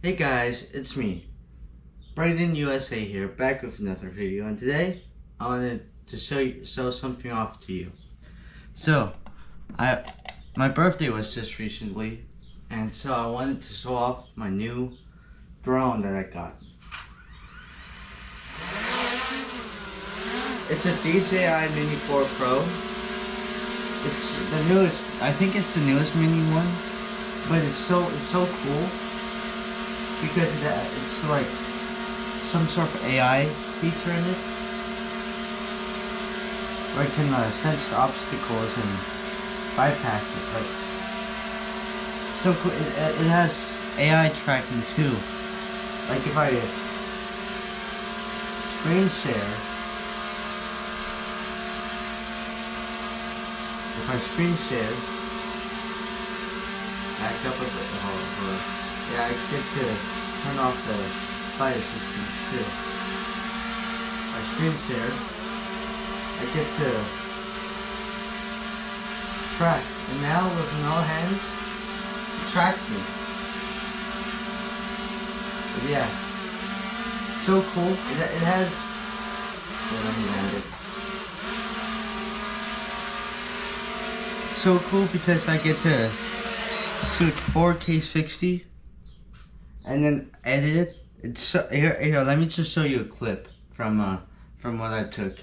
Hey guys, it's me, Brayden USA here, back with another video, and today I wanted to show something off to you. So, my birthday was just recently, and so I wanted to show off my new drone that I got. It's a DJI Mini 4 Pro. It's the newest. I think it's the newest Mini one, but it's so cool. Because it's like some sort of AI feature in it, where it can sense obstacles and bypass it. Like, so cool. It has AI tracking too. Like if I screen share, back up a bit. Yeah, I get to turn off the flight assistance too. I screen share. I get to track, and now with no hands, it tracks me. But yeah, so cool. It has. Let me land it. So cool because I get to shoot 4K 60. And then edit it. It's so, here. Let me just show you a clip from what I took.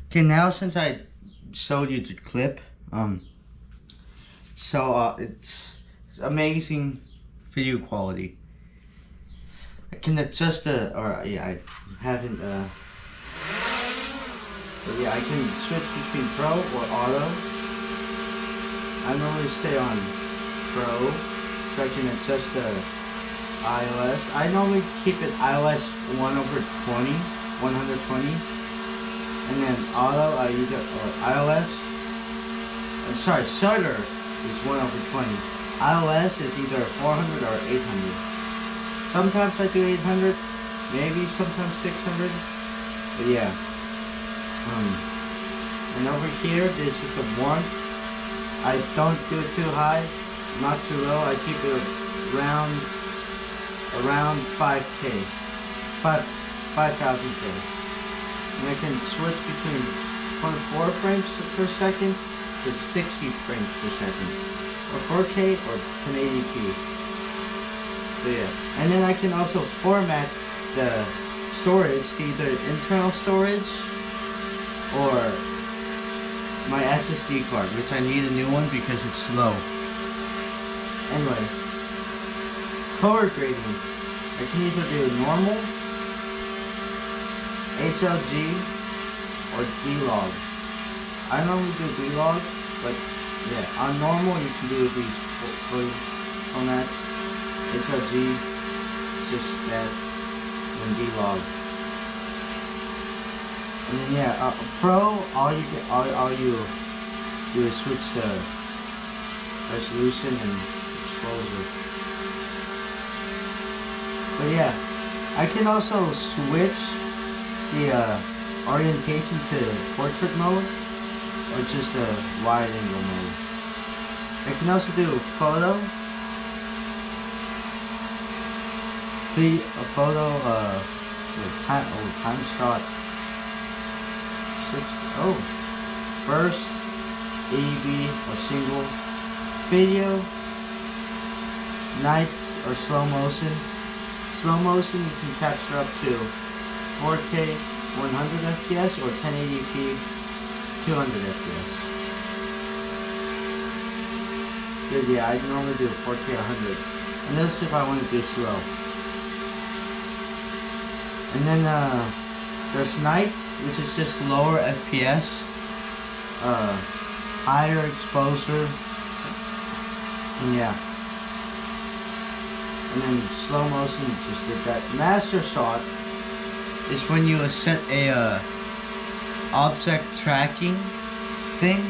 Okay, now since I showed you the clip, it's amazing video quality. I can adjust I haven't, but yeah, I can switch between Pro or Auto. I normally stay on Pro, so I can adjust the iOS. I normally keep it iOS 1/20, 120, and then Auto, I use it, iOS, Shutter is 1/20. iOS is either 400 or 800. Sometimes I do 800, maybe sometimes 600, but yeah. And over here, this is the warmth. I don't do it too high, not too low. I keep it around 5K, 5,000K. And I can switch between 24 frames per second to 60 frames per second, or 4K or 1080p. So yeah, and then I can also format the storage to either internal storage or my SSD card, which I need a new one because it's slow. Anyway, color grading. I can either do normal, HLG, or D-Log. I normally do D-Log, but yeah, on normal you can do these formats. HLG, it's just that, and D-Log. And then yeah, Pro, all you do is switch the resolution and exposure. But yeah, I can also switch the orientation to portrait mode or just a wide angle mode. I can also do photo. A photo with time shot. First, AEB or single, video, night or slow motion. Slow motion you can capture up to 4K 100 FPS or 1080p 200 FPS. Good, yeah, I normally do 4K 100. And this if I want to do slow. And then there's night, which is just lower FPS, higher exposure, and yeah. And then slow motion, just did that. Master shot is when you set a object tracking thing,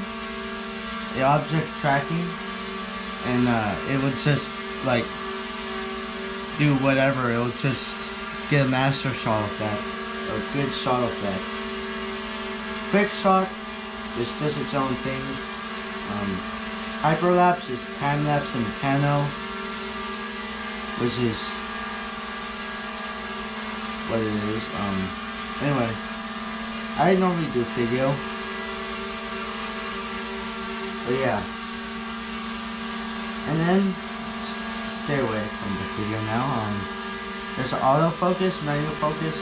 and it would just like do whatever. It would just get a master shot of that, or a good shot of that. Quick shot is just its own thing. Hyperlapse is time lapse and pano, which is what it is. Anyway, I normally do video, but yeah. And then stay away from the video now. There's an autofocus, manual focus.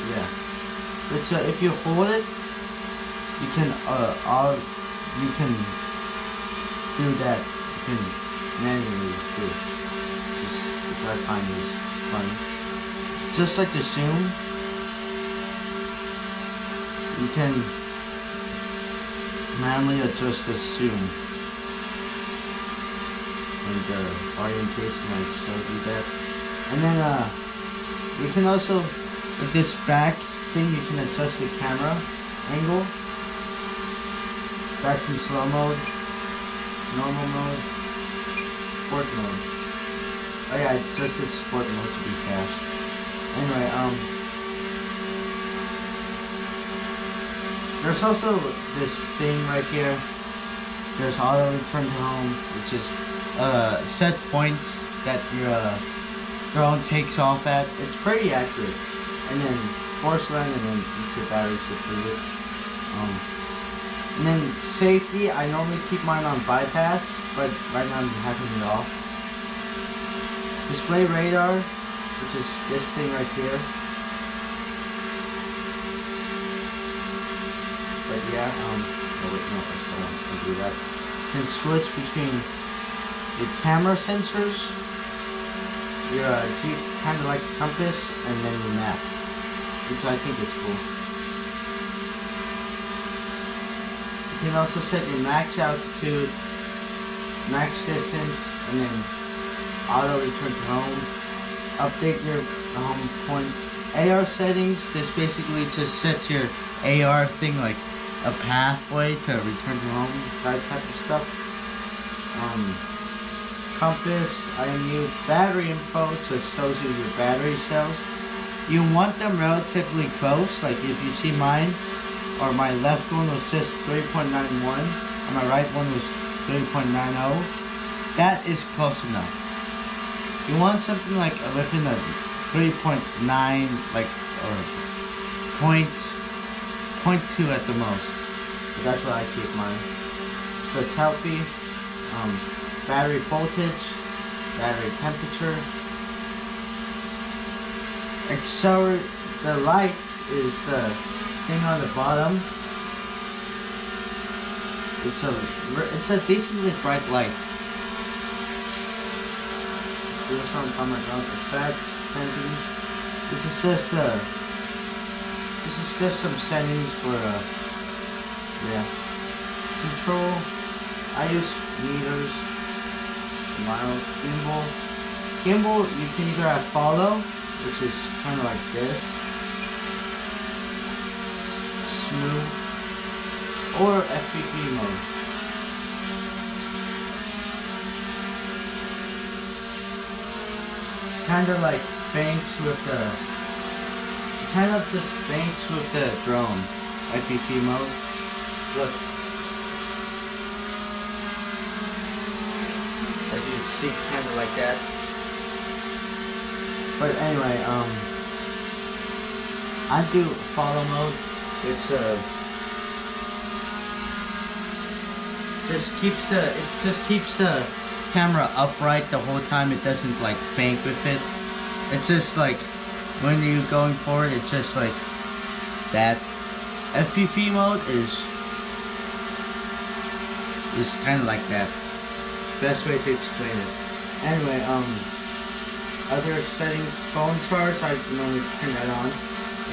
Yeah. Which if you hold it, you can do that. You can manually do it. Which I find is funny. Just like the zoom, you can manually adjust the zoom and the orientation. I showed you that. And then you can also, with this back thing, you can adjust the camera angle. That's in slow mode, normal mode, sport mode. Oh yeah, I adjusted sport mode to be fast. Anyway, there's also this thing right here. There's auto return to home, which is set point that your drone takes off at. It's pretty accurate. And then force land, and then your batteries deplete it. And then safety, I normally keep mine on bypass, but right now I'm having it off. Display radar, which is this thing right here. yeah, oh wait, no, I still want to do that. You can switch between the camera sensors, your kind of like compass, and then your map, which I think is cool. You can also set your max altitude, max distance, and then auto return to home. Update your home point. AR settings, this basically just sets your AR thing like a pathway to return to home, that type of stuff. Compass, IMU, battery info, so it shows you your battery cells. You want them relatively close, like if you see mine, or my left one was just 3.91, and my right one was 3.90. That is close enough. You want something like within a 3.9, like, or point 0.2 at the most. So that's what I keep mine. So it's healthy. Battery voltage, battery temperature. Accelerate, the light is the thing on the bottom. It's a decently bright light. This on my ground effects settings. This is just some settings for yeah, control. I use meters, miles, gimbal. You can either have follow, which is kind of like this, smooth, or FPV mode. It's kind of like banks with the, kind of just banks with the drone, FPV mode. Look, as you can see, kind of like that. But anyway, I do follow mode. It's it just keeps the camera upright the whole time. It doesn't like bank with it. It's just like when you're going forward, it's just like that. FPV mode is kind of like that. Best way to explain it. Anyway, other settings, phone charge, I normally turn that on.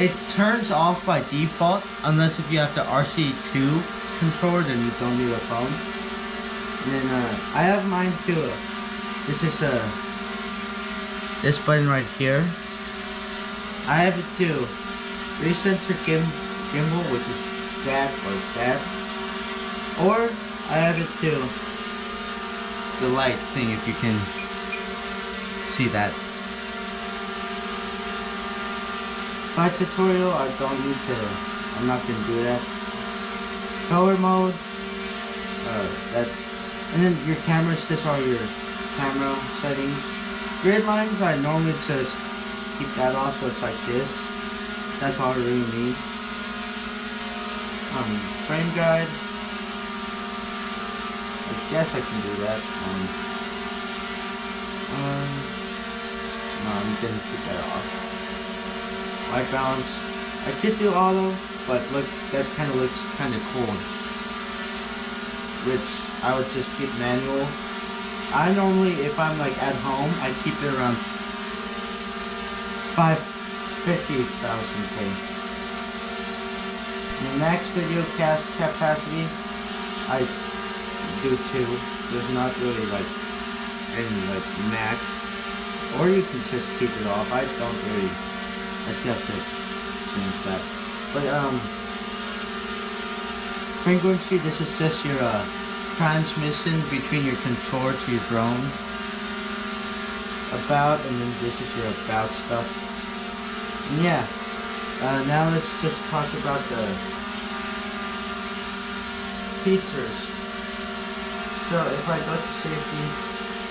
It turns off by default unless if you have the RC2 controller, then you don't need a phone. And then I have mine too. This is this button right here. I have it too. Recenter gimbal, which is that or that. Or I have it too. The light thing, if you can see that. Flight tutorial, I don't need to, I'm not going to do that. Color mode, and then your cameras, this are your camera settings. Grid lines, I normally just keep that off so it's like this. That's all I really need. Frame guide, I guess I can do that. No, I'm going to keep that off. White balance, I could do auto, but look, that kind of looks kind of cool. Which I would just keep manual. I normally, if I'm like at home, I keep it around 50,000 K. The max video capacity, I do too. There's not really like any like max, or you can just keep it off. I don't really. I still have to change that. But frequency, this is just your transmission between your controller to your drone. About, and then this is your about stuff. And yeah. Now let's just talk about the features. So if I go to safety,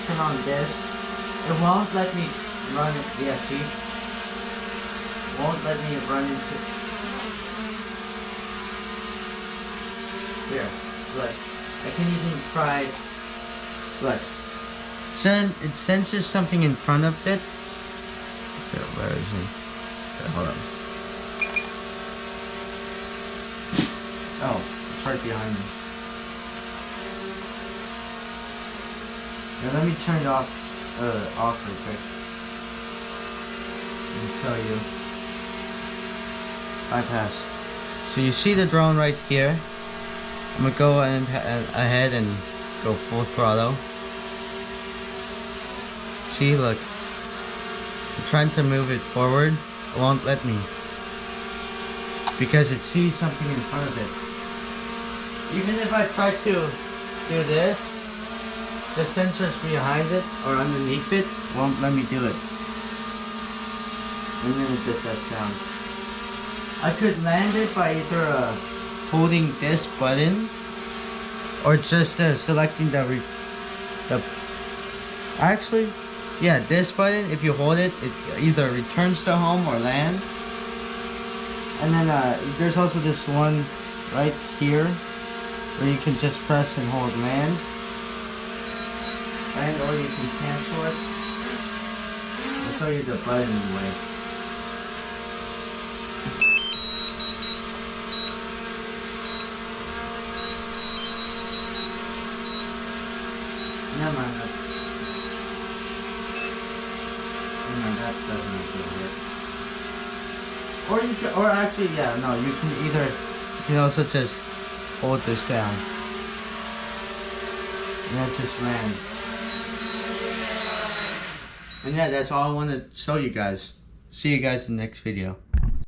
turn on this, it won't let me run it. Yeah, see? Won't let me run into here. Look, I can even try. Look, it senses something in front of it. Okay, where is it? Okay, hold on. Oh. behind me. Now let me turn it off real quick. And show you. Bypass. So you see the drone right here. I'm gonna go ahead and go full throttle. See, look. I'm trying to move it forward. It won't let me. Because it sees something in front of it. Even if I try to do this, the sensors behind it or underneath it won't let me do it. And then it just shuts down. I could land it by either holding this button or just selecting this button. If you hold it, it either returns to home or land. And then there's also this one right here where you can just press and hold land. And or you can cancel it. I'll show you the button anyway. Never mind. That doesn't feel it. Or you can, or actually, yeah, no, you can also just hold this down. And then just land. And yeah, that's all I want to show you guys. See you guys in the next video.